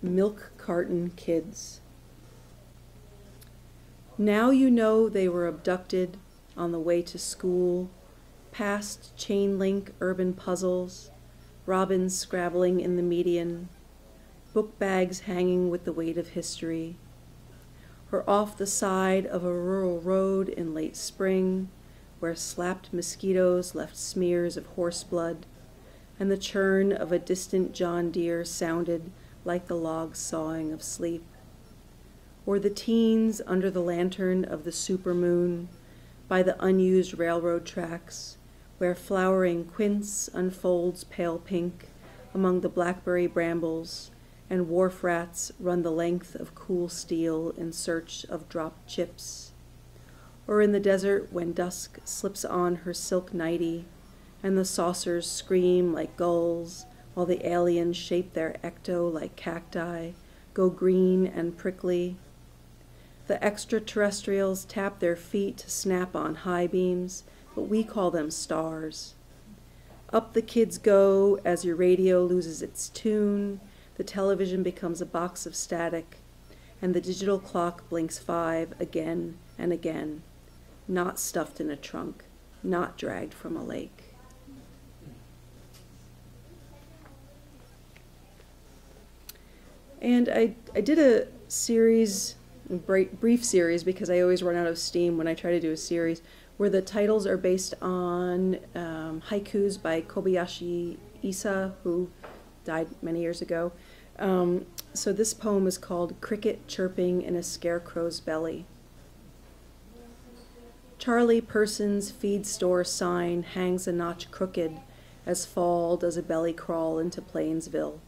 Milk Carton Kids. Now you know they were abducted on the way to school, past chain-link urban puzzles, robins scrabbling in the median, book bags hanging with the weight of history, or off the side of a rural road in late spring, where slapped mosquitoes left smears of horse blood, and the churn of a distant John Deere sounded like the log sawing of sleep. Or the teens under the lantern of the supermoon, by the unused railroad tracks, where flowering quince unfolds pale pink among the blackberry brambles, and wharf rats run the length of cool steel in search of dropped chips. Or in the desert when dusk slips on her silk nightie, and the saucers scream like gulls, while the aliens shape their ecto like cacti, go green and prickly. The extraterrestrials tap their feet to snap on high beams, but we call them stars. Up the kids go as your radio loses its tune, the television becomes a box of static, and the digital clock blinks 5 again and again, not stuffed in a trunk, not dragged from a lake. And I did a series, brief series, because I always run out of steam when I try to do a series, where the titles are based on haikus by Kobayashi Isa, who died many years ago. So this poem is called Cricket Chirping in a Scarecrow's Belly. Charlie Person's feed store sign hangs a notch crooked as fall does a belly crawl into Plainsville.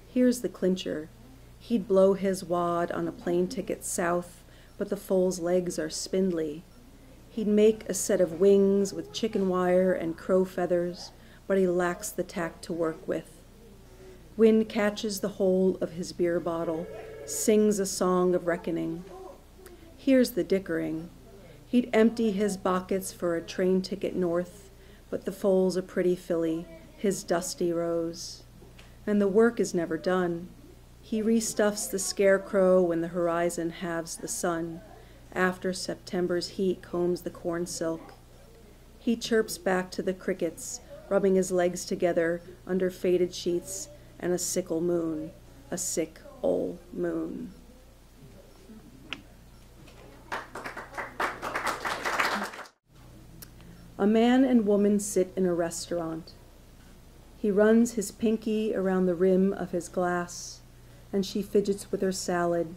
Here's the clincher. He'd blow his wad on a plane ticket south, but the foal's legs are spindly. He'd make a set of wings with chicken wire and crow feathers, but he lacks the tact to work with. Wind catches the whole of his beer bottle, sings a song of reckoning. Here's the dickering. He'd empty his buckets for a train ticket north, but the foal's a pretty filly, his dusty rose. And the work is never done. He restuffs the scarecrow when the horizon halves the sun, after September's heat combs the corn silk. He chirps back to the crickets, rubbing his legs together under faded sheets and a sickle moon, a sick old moon. A man and woman sit in a restaurant. He runs his pinky around the rim of his glass, and she fidgets with her salad,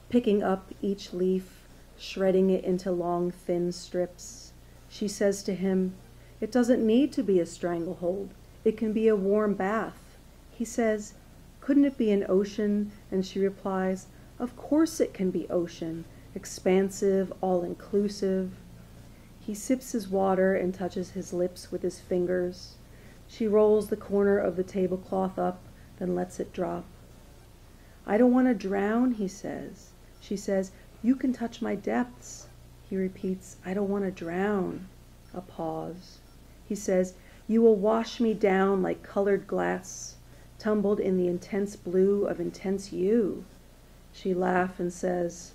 picking up each leaf, shredding it into long, thin strips. She says to him, "It doesn't need to be a stranglehold. It can be a warm bath." He says, "Couldn't it be an ocean?" And she replies, "Of course it can be ocean, expansive, all-inclusive." He sips his water and touches his lips with his fingers. She rolls the corner of the tablecloth up, then lets it drop. "I don't want to drown," he says. She says, "You can touch my depths." He repeats, "I don't want to drown." A pause. He says, "You will wash me down like colored glass, tumbled in the intense blue of intense you." She laughs and says,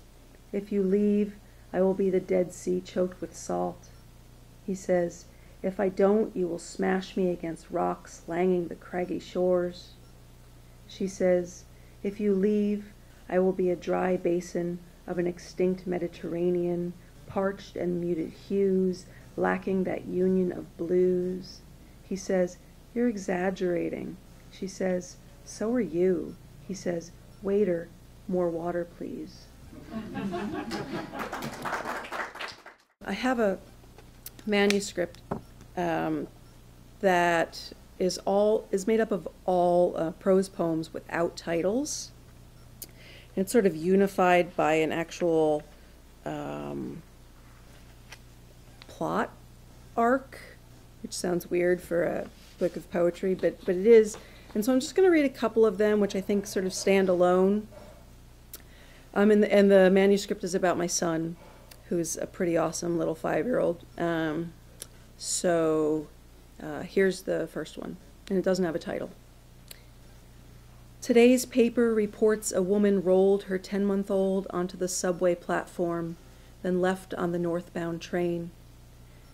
"If you leave, I will be the Dead Sea choked with salt." He says, "If I don't, you will smash me against rocks langing the craggy shores." She says, "If you leave, I will be a dry basin of an extinct Mediterranean, parched and muted hues, lacking that union of blues." He says, "You're exaggerating." She says, "So are you." He says, "Waiter, more water, please." I have a manuscript that is made up of all prose poems without titles. And it's sort of unified by an actual plot arc, which sounds weird for a book of poetry, but it is. And so I'm just going to read a couple of them, which I think sort of stand alone. And the manuscript is about my son, who's a pretty awesome little 5-year-old. So here's the first one, and it doesn't have a title. Today's paper reports a woman rolled her 10-month-old onto the subway platform, then left on the northbound train.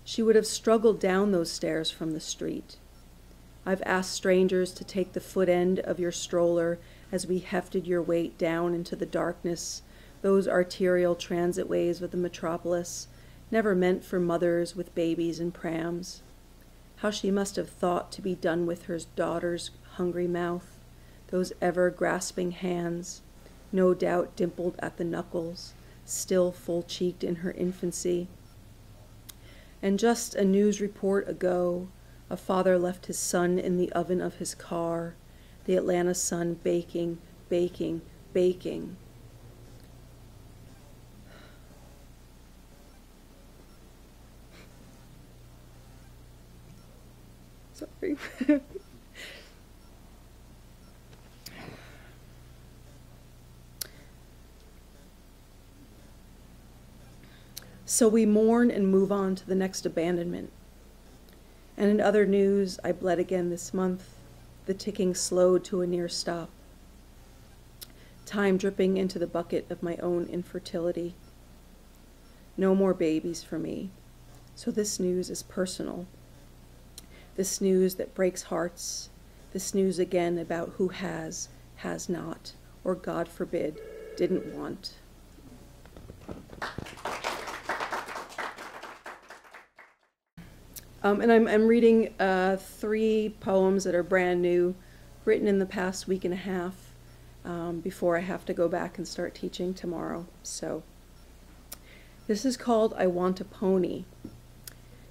She would have struggled down those stairs from the street. I've asked strangers to take the foot end of your stroller as we hefted your weight down into the darkness, those arterial transitways of the metropolis, never meant for mothers with babies in prams. How she must have thought to be done with her daughter's hungry mouth, those ever-grasping hands, no doubt dimpled at the knuckles, still full-cheeked in her infancy. And just a news report ago, a father left his son in the oven of his car, the Atlanta sun baking, baking, baking. Sorry. So we mourn and move on to the next abandonment. And in other news, I bled again this month, the ticking slowed to a near stop. Time dripping into the bucket of my own infertility. No more babies for me. So this news is personal. This news that breaks hearts. This news again about who has not, or God forbid, didn't want. And I'm reading 3 poems that are brand new, written in the past week and a half, before I have to go back and start teaching tomorrow. So this is called I Want a Pony.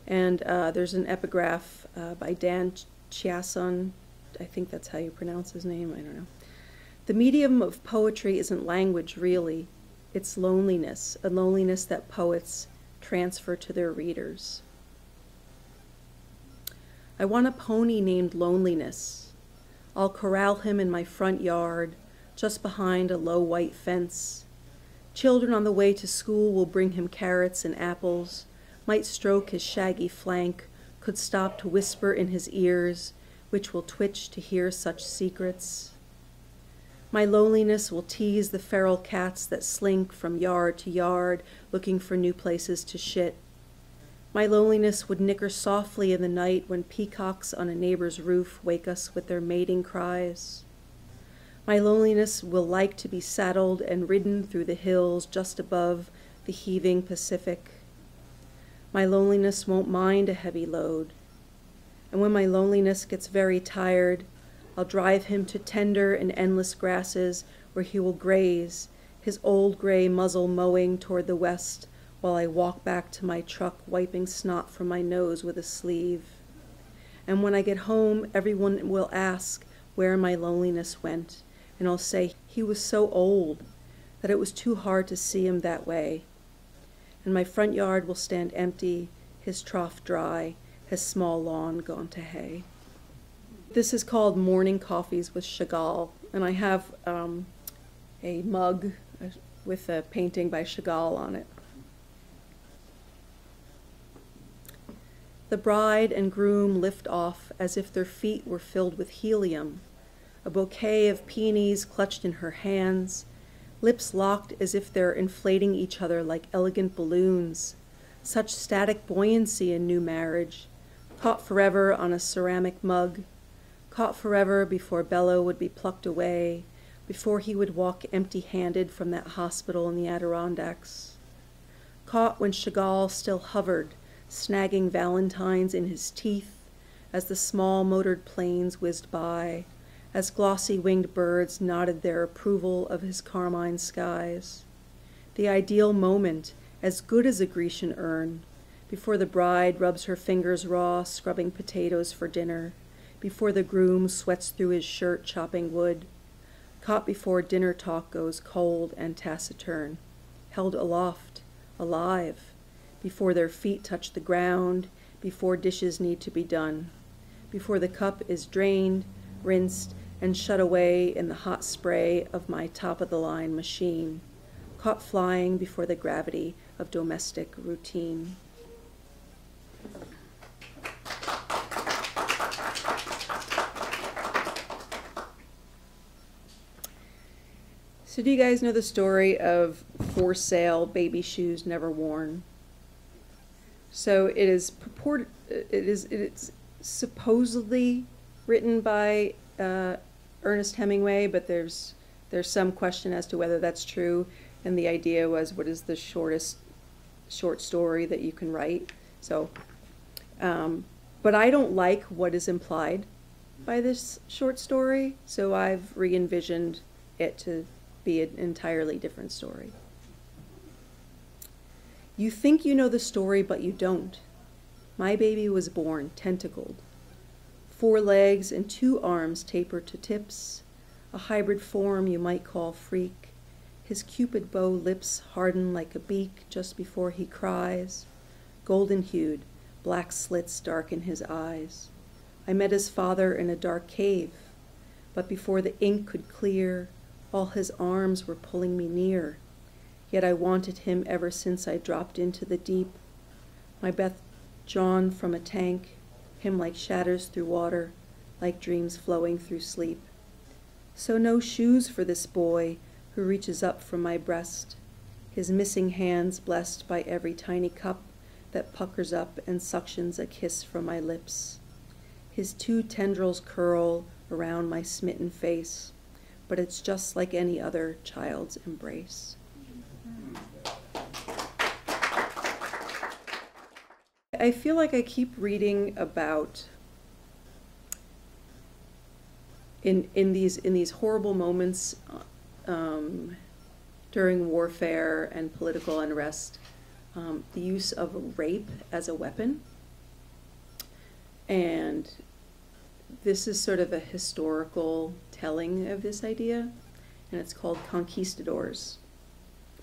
And there's an epigraph by Dan Chiasson. I think that's how you pronounce his name. I don't know. The medium of poetry isn't language, really. It's loneliness, a loneliness that poets transfer to their readers. I want a pony named Loneliness. I'll corral him in my front yard, just behind a low white fence. Children on the way to school will bring him carrots and apples, might stroke his shaggy flank, could stop to whisper in his ears, which will twitch to hear such secrets. My loneliness will tease the feral cats that slink from yard to yard, looking for new places to shit. My loneliness would nicker softly in the night when peacocks on a neighbor's roof wake us with their mating cries. My loneliness will like to be saddled and ridden through the hills just above the heaving Pacific. My loneliness won't mind a heavy load. And when my loneliness gets very tired, I'll drive him to tender and endless grasses where he will graze, his old gray muzzle mowing toward the west, while I walk back to my truck wiping snot from my nose with a sleeve. And when I get home, everyone will ask where my loneliness went, and I'll say he was so old that it was too hard to see him that way. And my front yard will stand empty, his trough dry, his small lawn gone to hay. This is called Morning Coffees with Chagall, and I have a mug with a painting by Chagall on it. The bride and groom lift off as if their feet were filled with helium, a bouquet of peonies clutched in her hands, lips locked as if they're inflating each other like elegant balloons, such static buoyancy in new marriage, caught forever on a ceramic mug, caught forever before Bello would be plucked away, before he would walk empty-handed from that hospital in the Adirondacks, caught when Chagall still hovered, snagging valentines in his teeth as the small motored planes whizzed by, as glossy-winged birds nodded their approval of his carmine skies. The ideal moment, as good as a Grecian urn, before the bride rubs her fingers raw, scrubbing potatoes for dinner, before the groom sweats through his shirt chopping wood, caught before dinner talk goes cold and taciturn, held aloft, alive, before their feet touch the ground, before dishes need to be done, before the cup is drained, rinsed, and shut away in the hot spray of my top-of-the-line machine, caught flying before the gravity of domestic routine. So do you guys know the story of for sale baby shoes never worn? So it is purported, it's supposedly written by Ernest Hemingway, but there's some question as to whether that's true. And the idea was, what is the shortest short story that you can write? So, but I don't like what is implied by this short story, so I've re-envisioned it to be an entirely different story. You think you know the story, but you don't. My baby was born tentacled. 4 legs and 2 arms tapered to tips, a hybrid form you might call freak. His cupid bow lips harden like a beak just before he cries. Golden-hued, black slits darken his eyes. I met his father in a dark cave, but before the ink could clear, all his arms were pulling me near. Yet I wanted him ever since I dropped into the deep. My breath drawn from a tank, him like shatters through water, like dreams flowing through sleep. So no shoes for this boy who reaches up from my breast, his missing hands blessed by every tiny cup that puckers up and suctions a kiss from my lips. His 2 tendrils curl around my smitten face, but it's just like any other child's embrace. I feel like I keep reading about in these horrible moments during warfare and political unrest, the use of rape as a weapon. And this is sort of a historical telling of this idea, and it's called Conquistadors.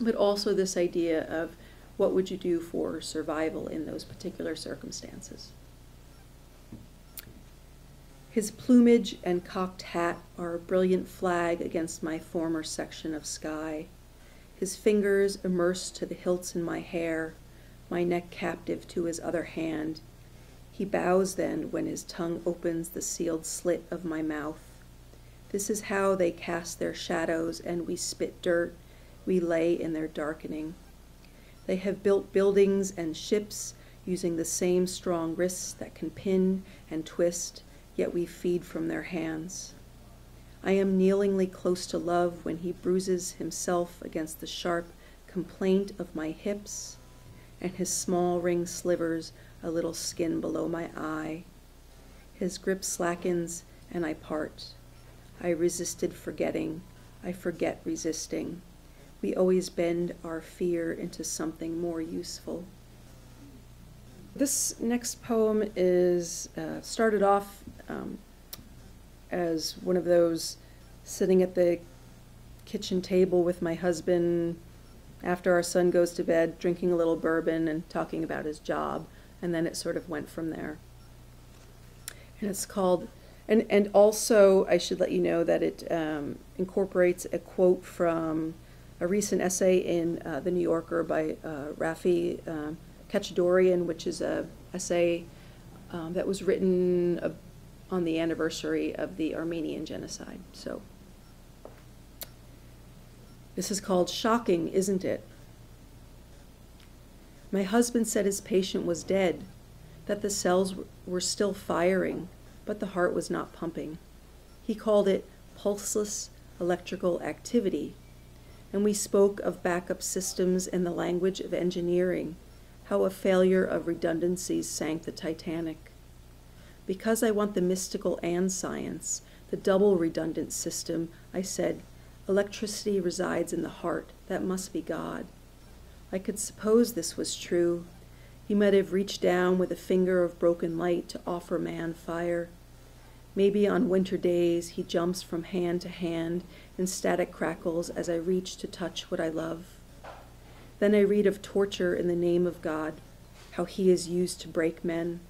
But also this idea of what would you do for survival in those particular circumstances. His plumage and cocked hat are a brilliant flag against my former section of sky. His fingers immersed to the hilts in my hair, my neck captive to his other hand. He bows then when his tongue opens the sealed slit of my mouth. This is how they cast their shadows, and we spit dirt, we lay in their darkening. They have built buildings and ships using the same strong wrists that can pin and twist, yet we feed from their hands. I am kneelingly close to love when he bruises himself against the sharp complaint of my hips, and his small ring slivers a little skin below my eye. His grip slackens, and I part. I resisted forgetting. I forget resisting. We always bend our fear into something more useful. This next poem is started off as one of those sitting at the kitchen table with my husband after our son goes to bed, drinking a little bourbon and talking about his job, and then it sort of went from there. And it's called, and also I should let you know that it incorporates a quote from a recent essay in The New Yorker by Rafi Kachadorian, which is an essay that was written on the anniversary of the Armenian genocide. So this is called Shocking, Isn't It? My husband said his patient was dead, that the cells were still firing, but the heart was not pumping. He called it pulseless electrical activity, and we spoke of backup systems in the language of engineering, how a failure of redundancies sank the Titanic. Because I want the mystical and science, the double redundant system, I said, electricity resides in the heart, that must be God. I could suppose this was true. He might have reached down with a finger of broken light to offer man fire. Maybe on winter days he jumps from hand to hand in static crackles as I reach to touch what I love. Then I read of torture in the name of God, how he is used to break men.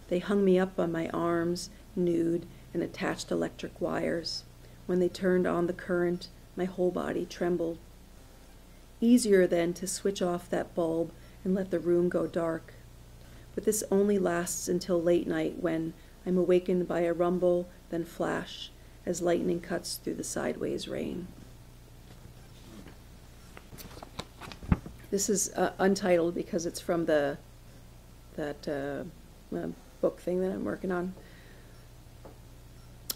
They hung me up on my arms, nude, and attached electric wires. When they turned on the current, my whole body trembled. Easier then to switch off that bulb and let the room go dark. But this only lasts until late night when I'm awakened by a rumble, then flash, as lightning cuts through the sideways rain. This is untitled because it's from that book thing that I'm working on.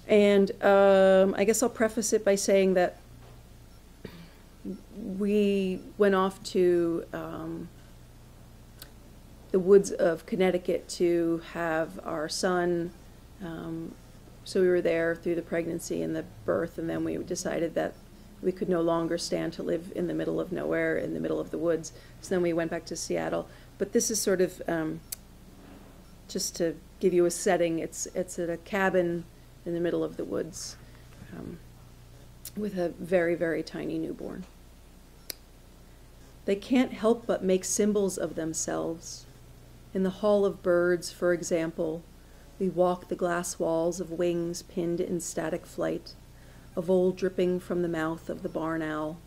And I guess I'll preface it by saying that we went off to the woods of Connecticut to have our son. So we were there through the pregnancy and the birth, and then we decided that we could no longer stand to live in the middle of nowhere, in the middle of the woods. So then we went back to Seattle. But this is sort of, just to give you a setting, it's at a cabin in the middle of the woods with a very, very tiny newborn. They can't help but make symbols of themselves. In the Hall of Birds, for example, we walk the glass walls of wings pinned in static flight, a vole dripping from the mouth of the barn owl.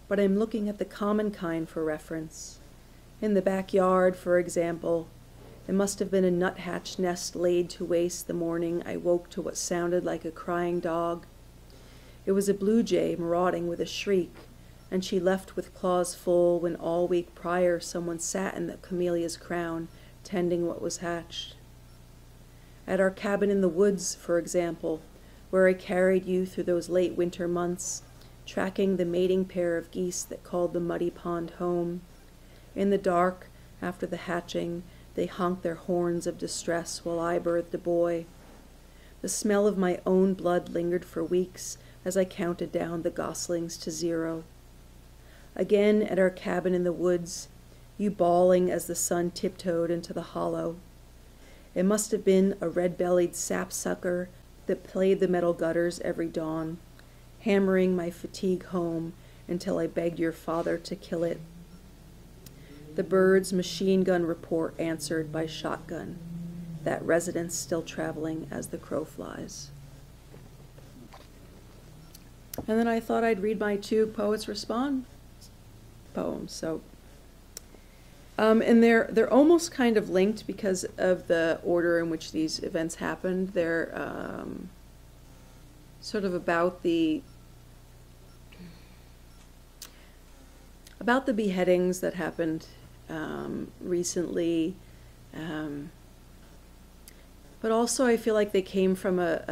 But I'm looking at the common kind for reference. In the backyard, for example, it must have been a nuthatch nest laid to waste the morning I woke to what sounded like a crying dog. It was a blue jay marauding with a shriek, and she left with claws full when all week prior someone sat in the camellia's crown, tending what was hatched. At our cabin in the woods, for example, where I carried you through those late winter months, tracking the mating pair of geese that called the muddy pond home. In the dark, after the hatching, they honked their horns of distress while I birthed a boy. The smell of my own blood lingered for weeks as I counted down the goslings to 0. Again, at our cabin in the woods, you bawling as the sun tiptoed into the hollow. It must have been a red-bellied sapsucker that played the metal gutters every dawn, hammering my fatigue home until I begged your father to kill it. The bird's machine gun report answered by shotgun, that residence still traveling as the crow flies. And then I thought I'd read my 2 Poets Respond poems. So, and they're almost kind of linked because of the order in which these events happened. They're sort of about the beheadings that happened recently, but also I feel like they came from a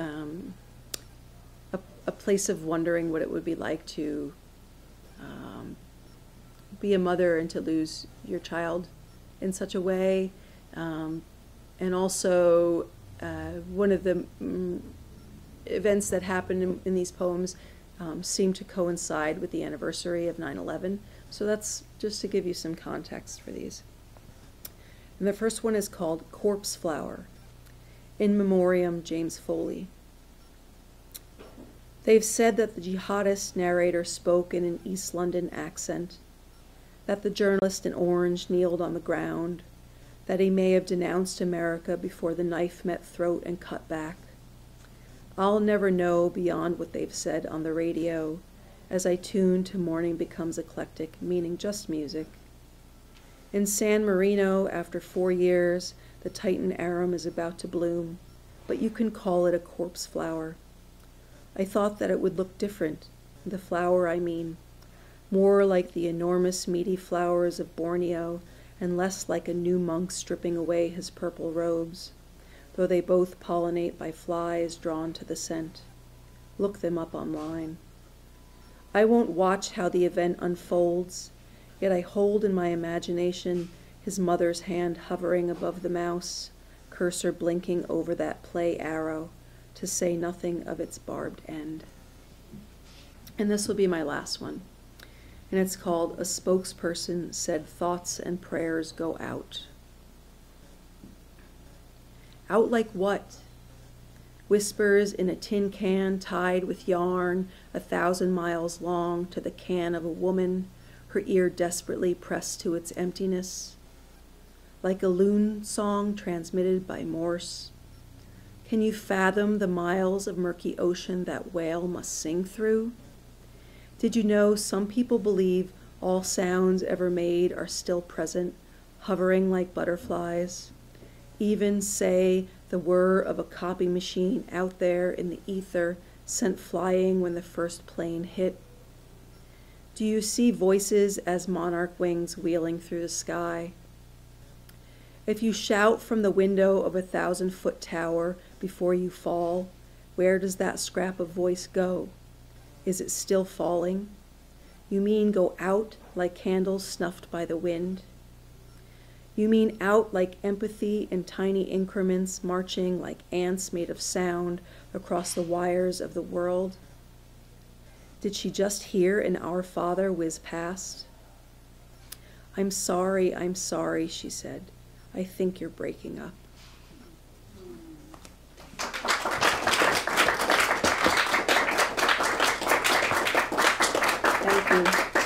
place of wondering what it would be like to be a mother and to lose your child in such a way, and also one of the events that happened in these poems seem to coincide with the anniversary of 9/11. So that's just to give you some context for these. And the first one is called Corpse Flower. In Memoriam, James Foley. They've said that the jihadist narrator spoke in an East London accent, that the journalist in orange kneeled on the ground, that he may have denounced America before the knife met throat and cut back. I'll never know beyond what they've said on the radio, as I tune to Morning Becomes Eclectic, meaning just music. In San Marino, after 4 years, the Titan arum is about to bloom, but you can call it a corpse flower. I thought that it would look different, the flower I mean, more like the enormous meaty flowers of Borneo and less like a new monk stripping away his purple robes, though they both pollinate by flies drawn to the scent. Look them up online. I won't watch how the event unfolds, yet I hold in my imagination his mother's hand hovering above the mouse, cursor blinking over that play arrow, to say nothing of its barbed end. And this will be my last one. And it's called A Spokesperson Said Thoughts and Prayers Go Out. Out like what? Whispers in a tin can tied with yarn 1,000 miles long to the can of a woman, her ear desperately pressed to its emptiness. Like a loon song transmitted by Morse. Can you fathom the miles of murky ocean that whale must sing through? Did you know some people believe all sounds ever made are still present, hovering like butterflies? Even, say, the whir of a copy machine out there in the ether sent flying when the first plane hit. Do you see voices as monarch wings wheeling through the sky? If you shout from the window of a 1,000-foot tower before you fall, where does that scrap of voice go? Is it still falling? You mean go out like candles snuffed by the wind? You mean out like empathy in tiny increments, marching like ants made of sound across the wires of the world? Did she just hear an Our Father whiz past? I'm sorry, she said. I think you're breaking up. Thank you.